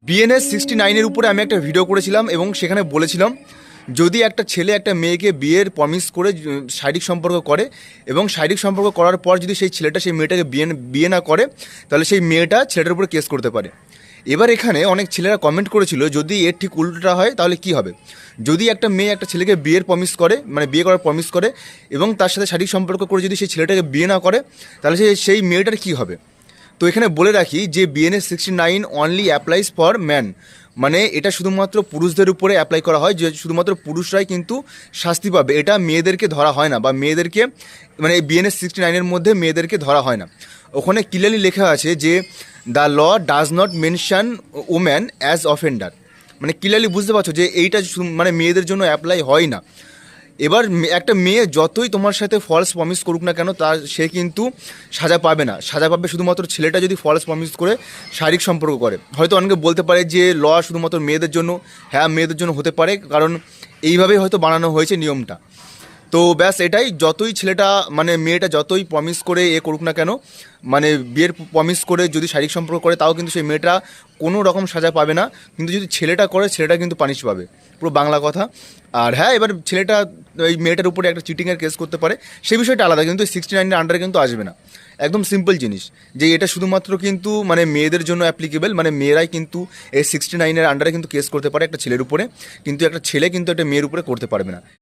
BNS 69-এর উপরে আমি একটা ভিডিও করেছিলাম এবং সেখানে বলেছিলাম যদি একটা ছেলে একটা মেয়েকে বিয়ের প্রমিস করে শারীরিক সম্পর্ক করে এবং শারীরিক সম্পর্ক করার পর যদি সেই ছেলেটা সেই মেয়েটাকে বিয়ে না করে তাহলে সেই মেয়েটা ছেলেটার উপরে কেস করতে পারে। এবার এখানে অনেক ছেলেরা কমেন্ট করেছিল যদি এর ঠিক উল্টোটা হয় তাহলে কি হবে। যদি একটা মেয়ে একটা ছেলেকে বিয়ের প্রমিস করে মানে বিয়ে করার প্রমিস করে এবং তার সাথে শারীরিক সম্পর্ক করে যদি সেই ছেলেটাকে বিয়ে না করে তাহলে সেই মেয়েটার কি হবে। তো এখানে বলে রাখি যে BNS 69 only applies for man, মানে এটা শুধুমাত্র পুরুষদের উপরে অ্যাপ্লাই করা হয়, যে শুধুমাত্র পুরুষরাই কিন্তু শাস্তি পাবে, এটা মেয়েদেরকে ধরা হয় না বা মেয়েদেরকে মানে বিএনএস 69-এর মধ্যে মেয়েদেরকে ধরা হয় না। ওখানে ক্লিয়ারলি লেখা আছে যে the law does not mention woman as offender, মানে ক্লিয়ারলি বুঝতে পারছো যে এইটা মানে মেয়েদের জন্য অ্যাপ্লাই হয় না। এবার একটা মেয়ে যতই তোমার সাথে ফলস প্রমিস করুক না কেন সে কিন্তু সাজা পাবে না, সাজা পাবে শুধুমাত্র ছেলেটা যদি ফলস প্রমিস করে শারীরিক সম্পর্ক করে। হয়তো অনেকে বলতে পারে যে ল শুধুমাত্র মেয়েদের জন্য, হ্যাঁ মেয়েদের জন্য হতে পারে, কারণ এইভাবেই হয়তো বানানো হয়েছে নিয়মটা। তো ব্যাস এটাই, যতই ছেলেটা মানে মেয়েটা যতই প্রমিস করে করুক না কেন, মানে বিয়ের প্রমিস করে যদি শারীরিক সম্পর্ক করে তাও কিন্তু সেই মেয়েটা কোনো রকম সাজা পাবে না, কিন্তু যদি ছেলেটা করে ছেলেটা কিন্তু পানিশ পাবে, পুরো বাংলা কথা। আর হ্যাঁ, এবার ছেলেটা এই মেয়েটার উপরে একটা চিটিংয়ের কেস করতে পারে, সেই বিষয়টা আলাদা, কিন্তু 69-এর আন্ডারে কিন্তু আসবে না। একদম সিম্পল জিনিস যে এটা শুধুমাত্র কিন্তু মানে মেয়েদের জন্য অ্যাপ্লিকেবল, মানে মেয়েরাই কিন্তু এই 69-এর আন্ডারে কিন্তু কেস করতে পারে একটা ছেলের উপরে, কিন্তু একটা ছেলে কিন্তু একটা মেয়ের উপরে করতে পারবে না।